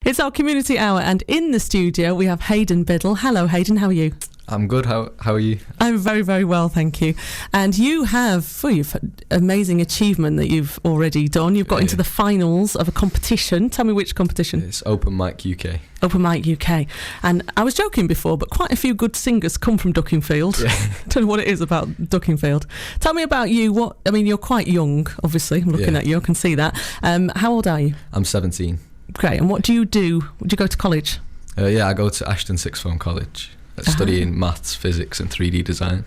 It's our community hour, and in the studio we have Hayden Biddle. Hello, Hayden. How are you? I'm good. How are you? I'm very, very well, thank you. And you have, you've amazing achievement that you've already done. You've got into the finals of a competition. Tell me which competition. It's Open Mic UK. Open Mic UK. And I was joking before, but quite a few good singers come from Duckingfield. Yeah. Don't know what it is about Duckingfield. Tell me about you. You're quite young, obviously. I'm looking at you. I can see that. How old are you? I'm 17. Great. And what do you do? Do you go to college? I go to Ashton Sixth Form College. Studying maths, physics and 3D design.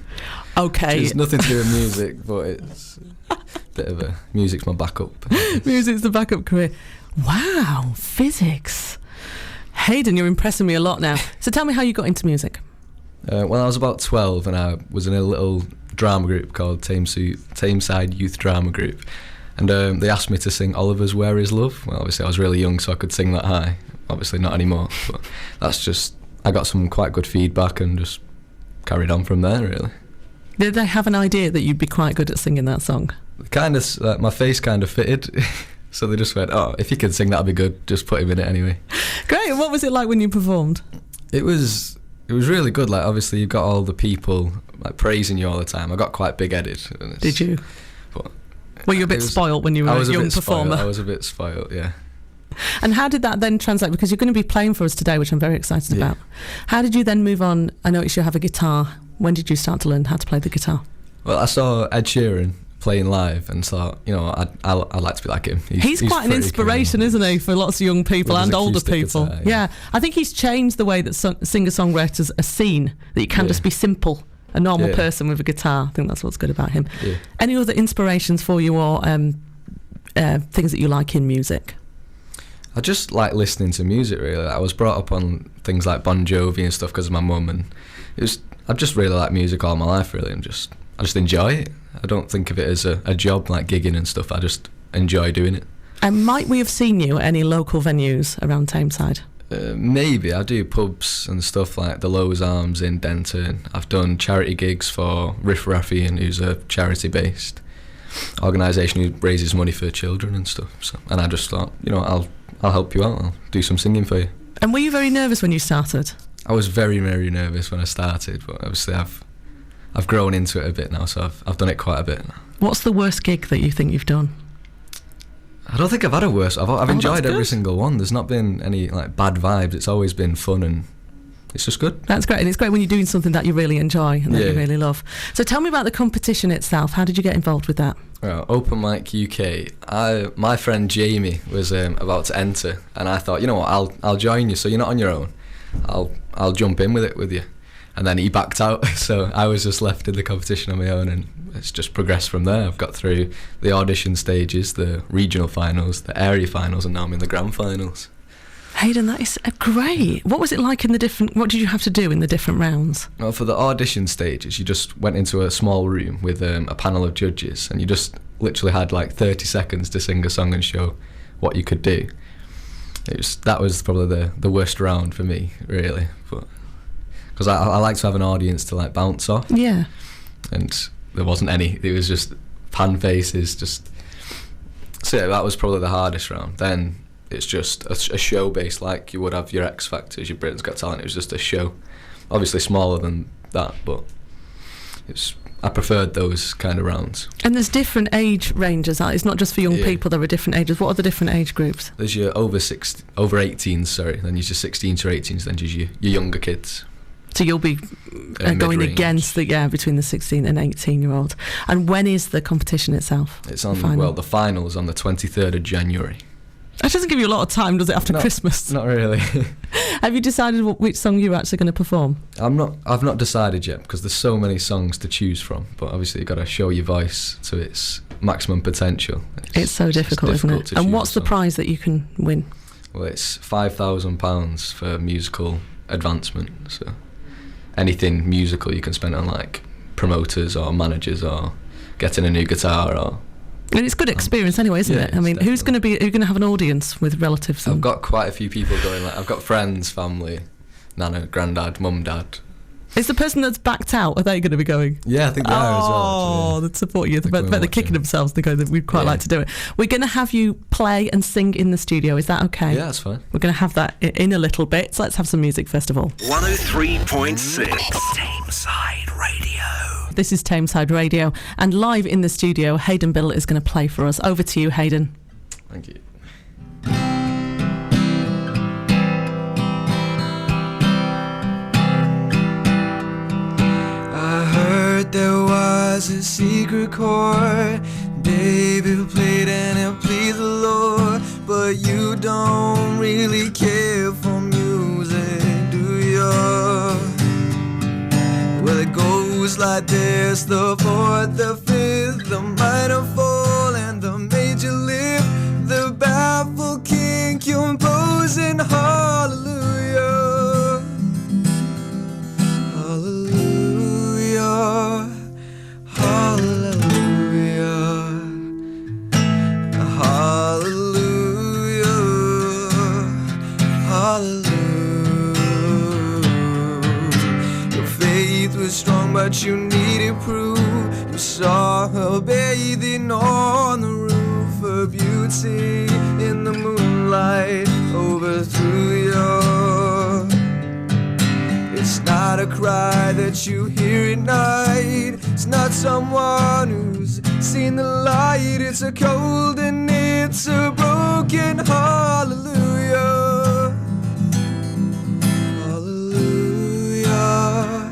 Okay. It's nothing to do with music, but it's a bit of music's my backup. Music's the backup career. Wow, physics. Hayden, you're impressing me a lot now. So tell me how you got into music. When I was about 12 and I was in a little drama group called Tameside Youth Drama Group. And they asked me to sing Oliver's Where Is Love. Well, obviously I was really young so I could sing that high. Obviously not anymore, but that's just... I got some quite good feedback and just carried on from there, really. Did they have an idea that you'd be quite good at singing that song? Kind of, my face kind of fitted, so they just went, oh, if you can sing that'd be good, just put him in it anyway. Great, and what was it like when you performed? It was really good, like obviously you've got all the people like praising you all the time. I got quite big-headed. Did you? But, were you a bit spoilt when you were a young performer? I was a bit spoilt, yeah. And how did that then translate? Because you're going to be playing for us today, which I'm very excited about. How did you then move on? I noticed you have a guitar. When did you start to learn how to play the guitar? Well, I saw Ed Sheeran playing live and thought, I'd like to be like him. He's quite an inspiration, isn't he, for lots of young people and older people. Guitar, yeah, I think he's changed the way that singer-songwriters are seen, that you can just be simple, a normal person with a guitar. I think that's what's good about him. Yeah. Any other inspirations for you or things that you like in music? I just like listening to music, really. I was brought up on things like Bon Jovi and stuff because of my mum, and I've just really liked music all my life, really, and I just enjoy it. I don't think of it as a job like gigging and stuff. I just enjoy doing it. And might we have seen you at any local venues around Tameside? Maybe. I do pubs and stuff like the Lowe's Arms in Denton. I've done charity gigs for Riff Raffian, who's a charity-based organisation who raises money for children and stuff. And I just thought, I'll help you out. I'll do some singing for you. And were you very nervous when you started? I was very, very nervous when I started, but obviously I've grown into it a bit now, so I've done it quite a bit. What's the worst gig that you think you've done? I don't think I've had a worse. I've enjoyed every single one. There's not been any like bad vibes. It's always been fun and it's just good. That's great, and it's great when you're doing something that you really enjoy and that you really love. So tell me about the competition itself. How did you get involved with that? Well, Open Mic UK. My friend Jamie was about to enter, and I thought, you know what, I'll join you. So you're not on your own. I'll jump in with you. And then he backed out, so I was just left in the competition on my own, and it's just progressed from there. I've got through the audition stages, the regional finals, the area finals, and now I'm in the grand finals. Hayden, that is great. What was it like what did you have to do in the different rounds? Well, for the audition stages, you just went into a small room with a panel of judges, and you just literally had like 30 seconds to sing a song and show what you could do. That was probably the worst round for me, really, but because I like to have an audience to like bounce off. Yeah. And there wasn't any. It was just pan faces. So yeah, that was probably the hardest round. Then it's just a show based, like you would have your X Factors, your Britain's Got Talent. It was just a show, obviously smaller than that, but I preferred those kind of rounds. And there's different age ranges. It's not just for young people. There are different ages. What are the different age groups? There's your over 18s, sorry. Then there's your 16 to 18s. Then there's your younger kids. So you'll be going against between the 16 and 18-year-old. And when is the competition itself? It's on the finals on the 23rd of January. That doesn't give you a lot of time, does it, after Christmas? Not really. Have you decided which song you're actually going to perform? I've not decided yet because there's so many songs to choose from. But obviously you've got to show your voice to its maximum potential. It's so difficult, isn't it? And what's the prize that you can win? Well, it's £5,000 for musical advancement. So anything musical you can spend on like promoters or managers or getting a new guitar or... And it's good experience anyway, isn't it? I mean, who's going to have an audience with relatives? I've got quite a few people going. Like, I've got friends, family, nana, granddad, mum, dad, Is the person that's backed out, are they going to be going? Yeah, I think they are as well. Oh, they'd support you. They're kicking themselves. They go, we'd quite like to do it. We're going to have you play and sing in the studio. Is that okay? Yeah, that's fine. We're going to have that in a little bit. So let's have some music first of all. 103.6 Tameside Radio. This is Tameside Radio. And live in the studio, Hayden Biddle is going to play for us. Over to you, Hayden. Thank you. There was a secret chord David played and it pleased the Lord. But you don't really care for music, do you? Well, it goes like this: the fourth, the fifth, the minor fall, and the major lift. The baffled king composing hallelujah, hallelujah. Strong, but you needed proof. You saw her bathing on the roof. Her beauty in the moonlight overthrew you. It's not a cry that you hear at night. It's not someone who's seen the light. It's a cold and it's a broken hallelujah. Hallelujah.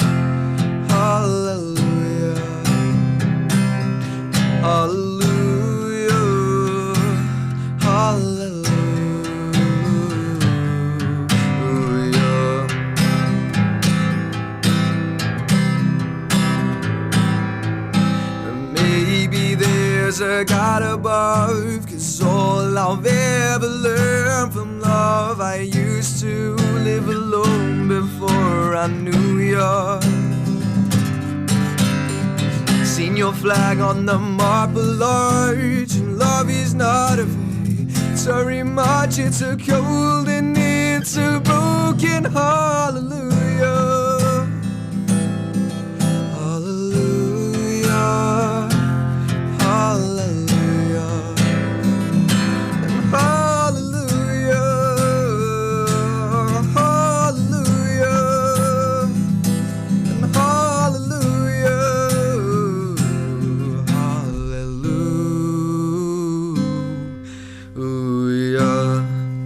Hallelujah, hallelujah, hallelujah. Maybe there's a God above, 'cause all I've ever learned from love, I used to live alone before I knew you. Seen your flag on the marble arch, and love is not a very much. It's a cold and it's a broken hallelujah, hallelujah, hallelujah, and hallelujah, hallelujah, and hallelujah.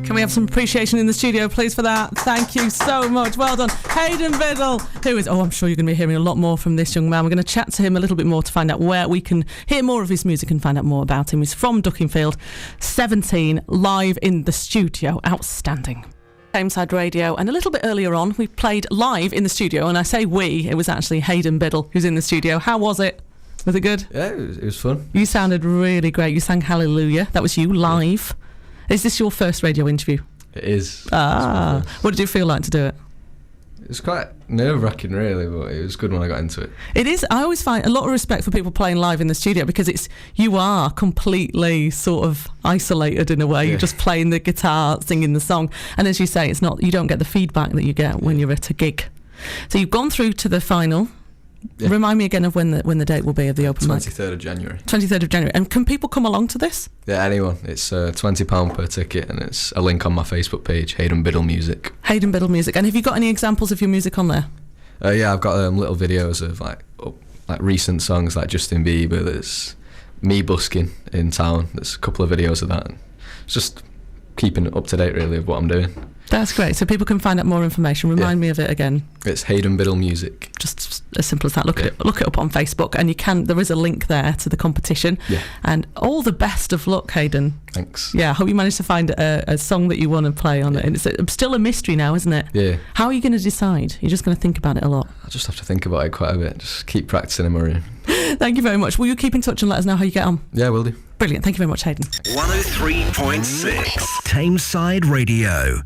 Can we have some appreciation in the studio, please, for that? Thank you so much. Well done. Hayden Biddle, who is, I'm sure you're going to be hearing a lot more from this young man. We're going to chat to him a little bit more to find out where we can hear more of his music and find out more about him. He's from Duckingfield, 17, live in the studio. Outstanding. Tameside Radio, and a little bit earlier on, we played live in the studio, and I say we, it was actually Hayden Biddle who's in the studio. How was it? Was it good? Yeah, it was fun. You sounded really great. You sang Hallelujah. That was you live. Is this your first radio interview? It is. What did you feel like to do it? It was quite nerve-wracking, really, but it was good when I got into it. It is. I always find a lot of respect for people playing live in the studio, because you are completely sort of isolated in a way. You're just playing the guitar, singing the song, and as you say, you don't get the feedback that you get when you're at a gig. So you've gone through to the final. Yeah. Remind me again of when the date will be of the open mic. 23rd of January. 23rd of January. And can people come along to this? Yeah, anyone. It's £20 per ticket, and it's a link on my Facebook page, Hayden Biddle Music. Hayden Biddle Music. And have you got any examples of your music on there? Yeah, I've got little videos of like recent songs like Justin Bieber. There's me busking in town. There's a couple of videos of that. It's just keeping up to date, really, of what I'm doing. That's great. So people can find out more information. Remind me of it again. It's Hayden Biddle Music. Just as simple as that. Look it up on Facebook, and there is a link there to the competition. Yeah. And all the best of luck, Hayden. Thanks. Yeah, I hope you manage to find a song that you want to play on it. And it's still a mystery now, isn't it? Yeah. How are you going to decide? You're just going to think about it a lot. I just have to think about it quite a bit. Just keep practicing in my room. Thank you very much. Will you keep in touch and let us know how you get on? Yeah, will do. Brilliant. Thank you very much, Hayden. 103.6 Tameside Radio.